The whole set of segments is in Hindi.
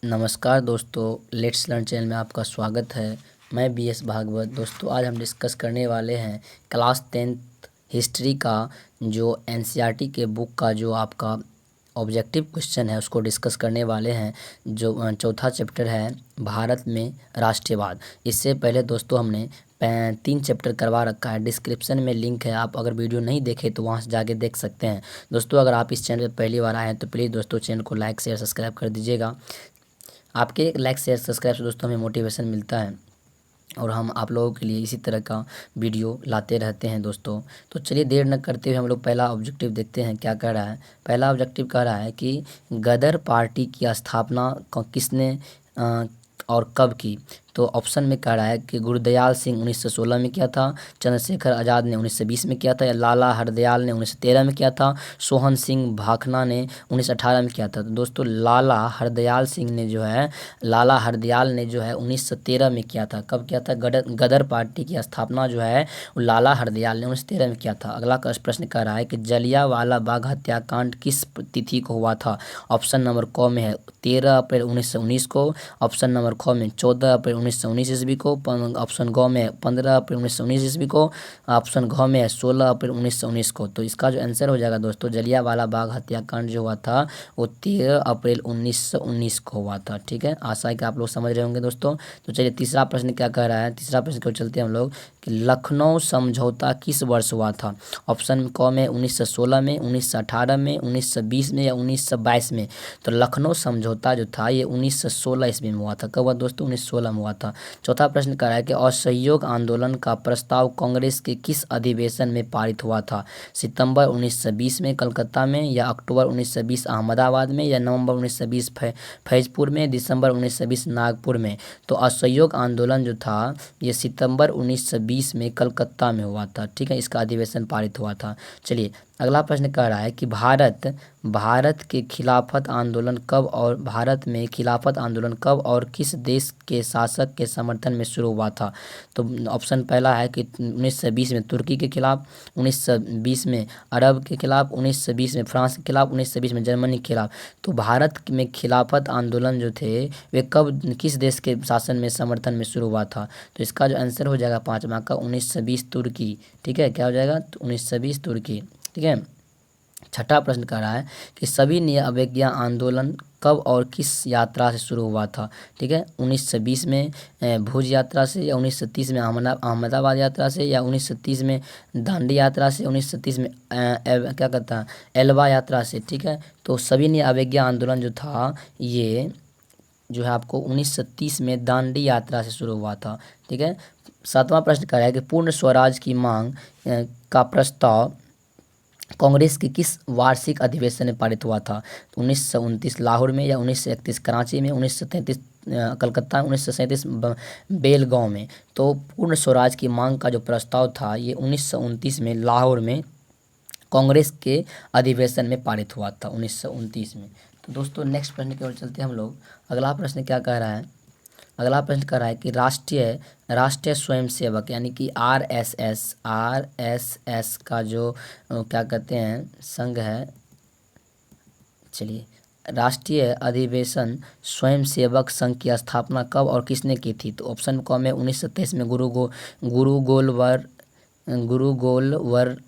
नमस्कार दोस्तों, लेट्स लर्न चैनल में आपका स्वागत है। मैं बीएस भागवत। दोस्तों आज हम डिस्कस करने वाले हैं क्लास 10th हिस्ट्री का जो एनसीईआरटी के बुक का जो आपका ऑब्जेक्टिव क्वेश्चन है उसको डिस्कस करने वाले हैं। जो चौथा चैप्टर है भारत में राष्ट्रवाद। इससे पहले दोस्तों हमने 3 चैप्टर करवा रखा है। डिस्क्रिप्शन में लिंक है, आप अगर वीडियो नहीं देखे तो वहाँ से जाके देख सकते हैं। दोस्तों अगर आप इस चैनल पर पहली बार आए हैं तो प्लीज़ दोस्तों चैनल को लाइक शेयर सब्सक्राइब कर दीजिएगा। आपके लाइक शेयर सब्सक्राइब से दोस्तों हमें मोटिवेशन मिलता है और हम आप लोगों के लिए इसी तरह का वीडियो लाते रहते हैं दोस्तों। तो चलिए देर न करते हुए हम लोग पहला ऑब्जेक्टिव देखते हैं क्या कह रहा है। पहला ऑब्जेक्टिव कह रहा है कि गदर पार्टी की स्थापना किसने और कब की। तो ऑप्शन में कह रहा है कि गुरुदयाल सिंह 1916 में किया था, चंद्रशेखर आज़ाद ने 1920 में किया था, या लाला हरदयाल ने 1913 में किया था, सोहन सिंह भाखना ने 1918 में किया था। तो दोस्तों लाला हरदयाल ने जो है 1913 में किया था। कब किया था? गदर पार्टी की स्थापना जो है वो लाला हरदयाल ने 1913 में किया था। अगला प्रश्न कह रहा है कि जलियांवाला बाग हत्याकांड किस तिथि को हुआ था। ऑप्शन नंबर क में है 13 अप्रैल 1919 को, ऑप्शन नंबर ख में 14 अप्रैल 1919 ईस्वी को, ऑप्शन ग में 15 अप्रैल 1919 ईस्वी को, ऑप्शन घ में 16 अप्रैल 1919 को। तो इसका जो आंसर हो जाएगा दोस्तों, जलियांवाला बाग हत्याकांड जो हुआ था वो 13 अप्रैल 1919 को हुआ था। ठीक है, आशा है कि आप लोग समझ रहे होंगे दोस्तों। तो चलिए तीसरा प्रश्न क्या कह रहा है। तीसरा प्रश्न को चलते हैं हम लोग कि लखनऊ समझौता किस वर्ष हुआ था। ऑप्शन क में 1916 में, 1918 में, 1920 में, या 1922 में। तो लखनऊ समझौता जो था ये 1916 ईस्वी में हुआ था। कब हुआ दोस्तों? 1916 में हुआ था। चौथा प्रश्न कह रहा है कि असहयोग आंदोलन का प्रस्ताव कांग्रेस के किस अधिवेशन में पारित हुआ था। सितंबर 1920 में कलकत्ता में, या अक्टूबर 1920 अहमदाबाद में, या नवंबर 1920 फैजपुर में, दिसंबर 1920 नागपुर में। तो असहयोग आंदोलन जो था ये सितंबर 1920 में कलकत्ता में हुआ था। ठीक है, इसका अधिवेशन पारित हुआ था। चलिए अगला प्रश्न कह रहा है कि भारत में खिलाफत आंदोलन कब और किस देश के शासक के समर्थन में शुरू हुआ था। तो ऑप्शन पहला है कि 1920 में तुर्की के खिलाफ, 1920 में अरब के खिलाफ, 1920 में फ्रांस के खिलाफ, 1920 में जर्मनी के खिलाफ। तो भारत में खिलाफत आंदोलन जो थे वे कब किस देश के शासन में समर्थन में शुरू हुआ था। तो इसका जो आंसर हो जाएगा पाँचवा का 1920 तुर्की। ठीक है, क्या हो जाएगा? 1920 तुर्की। ठीक है, छठा प्रश्न कर रहा है कि सविनय अवज्ञा आंदोलन कब और किस यात्रा से शुरू हुआ था। ठीक है, 1920 में भुज यात्रा से, या 1930 में अहमदाबाद यात्रा से, या 1930 में दांडी यात्रा से, 1930 में क्या कहता है एल्वा यात्रा से। ठीक है, तो सविनय अवज्ञा आंदोलन जो था ये जो है आपको 1930 में दांडी यात्रा से शुरू हुआ था। ठीक है, सातवां प्रश्न कर रहा है कि पूर्ण स्वराज की मांग का प्रस्ताव कांग्रेस के किस वार्षिक अधिवेशन में पारित हुआ था। 1929 लाहौर में, या 1931 कराची में, 1933 कलकत्ता, 1937 बेलगांव में। तो पूर्ण स्वराज की मांग का जो प्रस्ताव था ये 1929 में लाहौर में कांग्रेस के अधिवेशन में पारित हुआ था 1929 में। तो दोस्तों नेक्स्ट प्रश्न की ओर चलते हैं हम लोग। अगला प्रश्न क्या कह रहा है। अगला प्रश्न कर रहा है कि राष्ट्रीय स्वयंसेवक यानी कि आरएसएस का जो क्या कहते हैं संघ है। चलिए, राष्ट्रीय अधिवेशन स्वयंसेवक संघ की स्थापना कब और किसने की थी। तो ऑप्शन क में 1923 में गुरु गोलवलकर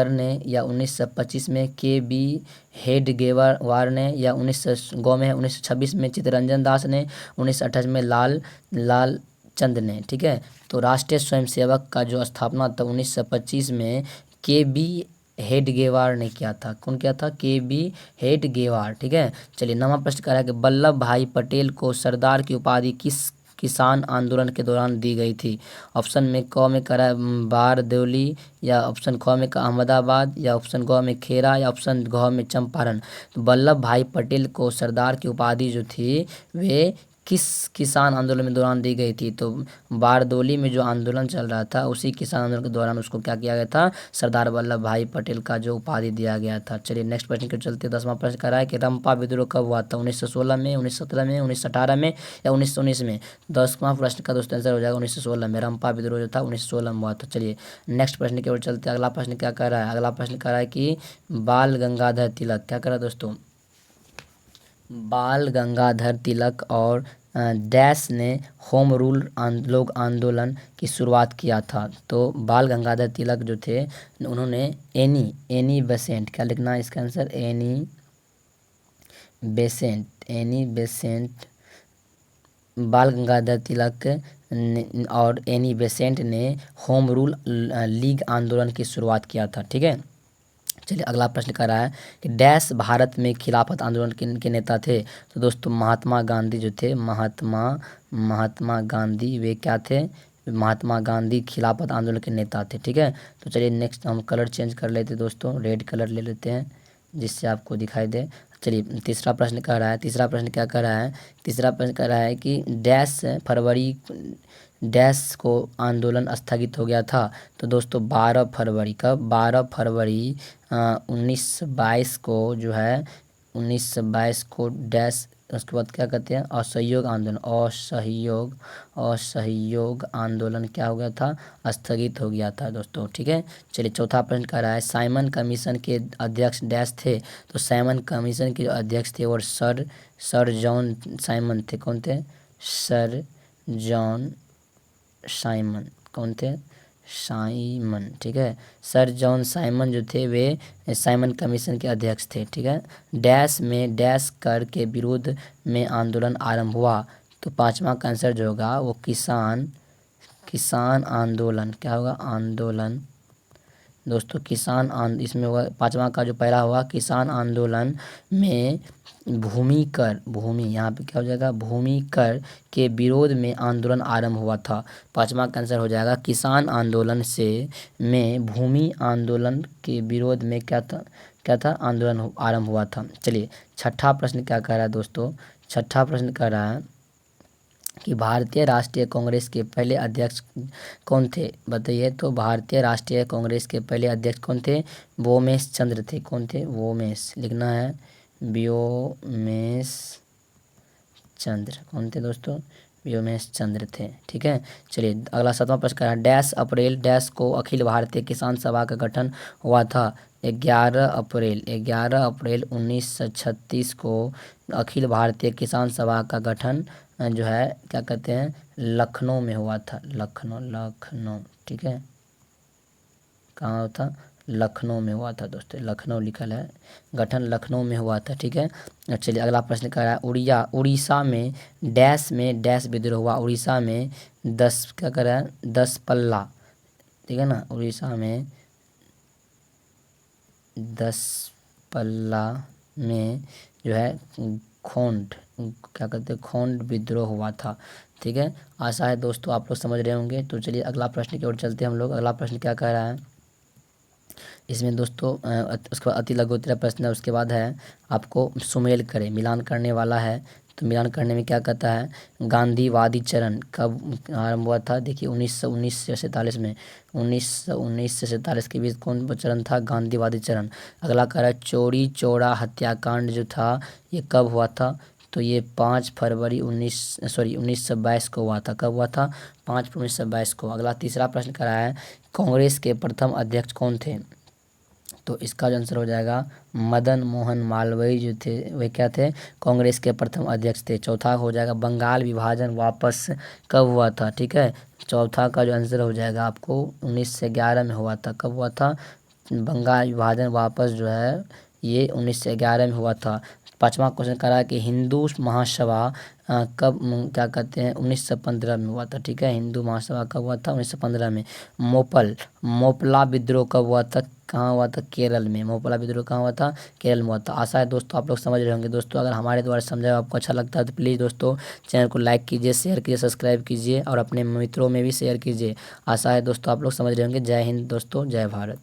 ने, या 1925 में के.बी. हेडगेवार ने, या 1926 में चित्तरंजन दास ने, 1928 में लाल चंद ने। ठीक है, तो राष्ट्रीय स्वयंसेवक का जो स्थापना था 1925 में के.बी. हेडगेवार ने किया था। कौन किया था? के.बी. हेडगेवार। ठीक है, चलिए नवा प्रश्न कर रहा है कि वल्लभ भाई पटेल को सरदार की उपाधि किस किसान आंदोलन के दौरान दी गई थी। ऑप्शन में क में करा बारदौली, या ऑप्शन ख में अहमदाबाद, या ऑप्शन ग में खेरा, या ऑप्शन घ में चंपारण। तो वल्लभ भाई पटेल को सरदार की उपाधि जो थी वे किस किसान आंदोलन में दौरान दी गई थी। तो बारदौली में जो आंदोलन चल रहा था उसी किसान आंदोलन के दौरान उसको क्या किया गया था, सरदार वल्लभ भाई पटेल का जो उपाधि दिया गया था। चलिए नेक्स्ट प्रश्न के चलते 10वां प्रश्न कर रहा है कि रंपा विद्रोह कब हुआ था। 1916 में, 1917 में, 1918 में, या 1919 में। 10वां प्रश्न का दोस्तों आंसर हो जाएगा 1916 में। रंपा विद्रोह जो था 1916 में हुआ था। चलिए नेक्स्ट प्रश्न की ओर चलते अगला प्रश्न क्या कर रहा है। अगला प्रश्न कर रहा है कि बाल गंगाधर तिलक क्या कर रहा है दोस्तों, बाल गंगाधर तिलक और डैश ने होम रूल लोक आंदोलन की शुरुआत किया था। तो बाल गंगाधर तिलक जो थे उन्होंने एनी बेसेंट, क्या लिखना है इसका आंसर, एनी बेसेंट बाल गंगाधर तिलक और एनी बेसेंट ने होम रूल लीग आंदोलन की शुरुआत किया था। ठीक है, चलिए अगला प्रश्न कर रहा है कि डैश भारत में खिलाफत आंदोलन के नेता थे। तो दोस्तों महात्मा गांधी जो थे, महात्मा गांधी वे क्या थे, महात्मा गांधी खिलाफत आंदोलन के नेता थे। ठीक है, तो चलिए नेक्स्ट हम कलर चेंज कर लेते हैं दोस्तों, रेड कलर ले लेते हैं जिससे आपको दिखाई दे। चलिए तीसरा प्रश्न कर रहा है, तीसरा प्रश्न क्या कर रहा है, तीसरा प्रश्न कर रहा है कि डैश फरवरी डैश को आंदोलन स्थगित हो गया था। तो दोस्तों 12 फरवरी, कब, 12 फरवरी 1922 को जो है 1922 को डैश, उसके बाद क्या कहते हैं, असहयोग आंदोलन, असहयोग आंदोलन क्या हो गया था, स्थगित हो गया था दोस्तों। ठीक है, चलिए चौथा प्रश्न कर रहा है साइमन कमीशन के अध्यक्ष डैश थे। तो साइमन कमीशन के जो अध्यक्ष थे और सर जॉन साइमन थे। कौन थे, सर जॉन साइमन, कौन थे, साइमन। ठीक है, सर जॉन साइमन जो थे वे साइमन कमीशन के अध्यक्ष थे। ठीक है, डैश में डैश कर के विरोध में आंदोलन आरंभ हुआ। तो पांचवा का आंसर जो होगा वो किसान आंदोलन, क्या होगा, आंदोलन दोस्तों, इसमें होगा पांचवा का जो पहला हुआ किसान आंदोलन में भूमि यहाँ पे क्या हो जाएगा, भूमि कर के विरोध में आंदोलन आरंभ हुआ था। पांचवा का आंसर हो जाएगा किसान आंदोलन में भूमि आंदोलन के विरोध में क्या था, आंदोलन आरंभ हुआ था। चलिए छठा प्रश्न क्या कह रहा है दोस्तों, छठा प्रश्न कह रहा है कि भारतीय राष्ट्रीय कांग्रेस के पहले अध्यक्ष कौन थे, बताइए। तो भारतीय राष्ट्रीय कांग्रेस के पहले अध्यक्ष कौन थे, व्योमेश चंद्र थे। कौन थे, व्योमेश, लिखना है व्योमेश चंद्र। कौन थे दोस्तों, व्योमेश चंद्र थे। ठीक है, चलिए अगला सातवां प्रश्न है डैश अप्रैल डैश को अखिल भारतीय किसान सभा का गठन हुआ था। 11 अप्रैल 1936 को अखिल भारतीय किसान सभा का गठन जो है क्या कहते हैं, लखनऊ में हुआ था। लखनऊ, ठीक है, कहाँ था, लखनऊ में हुआ था दोस्तों, लखनऊ लिखल है, गठन लखनऊ में हुआ था। ठीक है, चलिए अगला प्रश्न कर रहा है उड़ीसा में डैश विद्रोह हुआ। उड़ीसा में 10 क्या कर रहा है, 10 पल्ला, ठीक है ना, उड़ीसा में 10 पल्ला में जो है खोंड, क्या कहते हैं, खोंड विद्रोह हुआ था। ठीक है, आशा है दोस्तों आप लोग समझ रहे होंगे। तो चलिए अगला प्रश्न की ओर चलते हैं हम लोग। अगला प्रश्न क्या कह रहा है इसमें दोस्तों, उसके बाद अति लघुत्तरीय प्रश्न है, उसके बाद है आपको सुमेल करें, मिलान करने वाला है। तो मिलान करने में क्या कहता है, गांधीवादी चरण कब आरंभ हुआ था, देखिए 1919 से 47 में, 1919 से 47 के बीच कौन चरण था, गांधीवादी चरण। अगला कह रहा है चौरी चौरा हत्याकांड जो था ये कब हुआ था। तो ये 5 फरवरी 1922 को हुआ था। कब हुआ था, 5 फरवरी 1922 को। अगला तीसरा प्रश्न करा है कांग्रेस के प्रथम अध्यक्ष कौन थे। तो इसका जो आंसर हो जाएगा मदन मोहन मालवीय जो थे वे क्या थे, कांग्रेस के प्रथम अध्यक्ष थे। चौथा हो जाएगा बंगाल विभाजन वापस कब हुआ था। ठीक है, चौथा का जो आंसर हो जाएगा आपको 1911 में हुआ था। कब हुआ था, बंगाल विभाजन वापस जो है ये 1911 में हुआ था। पांचवा क्वेश्चन करा कि हिंदू महासभा कब क्या कहते हैं 1915 में हुआ था। ठीक है, हिंदू महासभा कब हुआ था, 1915 में। मोपला विद्रोह कब हुआ था, कहाँ हुआ था, केरल में। मोपला विद्रोह कहाँ हुआ था, केरल में हुआ था। आशा है दोस्तों आप लोग समझ रहे होंगे। दोस्तों अगर हमारे द्वारा समझाया आपको अच्छा लगता है तो प्लीज़ दोस्तों चैनल को लाइक कीजिए, शेयर कीजिए, सब्सक्राइब कीजिए और अपने मित्रों में भी शेयर कीजिए। आशा है दोस्तों आप लोग समझ रहे होंगे। जय हिंद दोस्तों, जय भारत।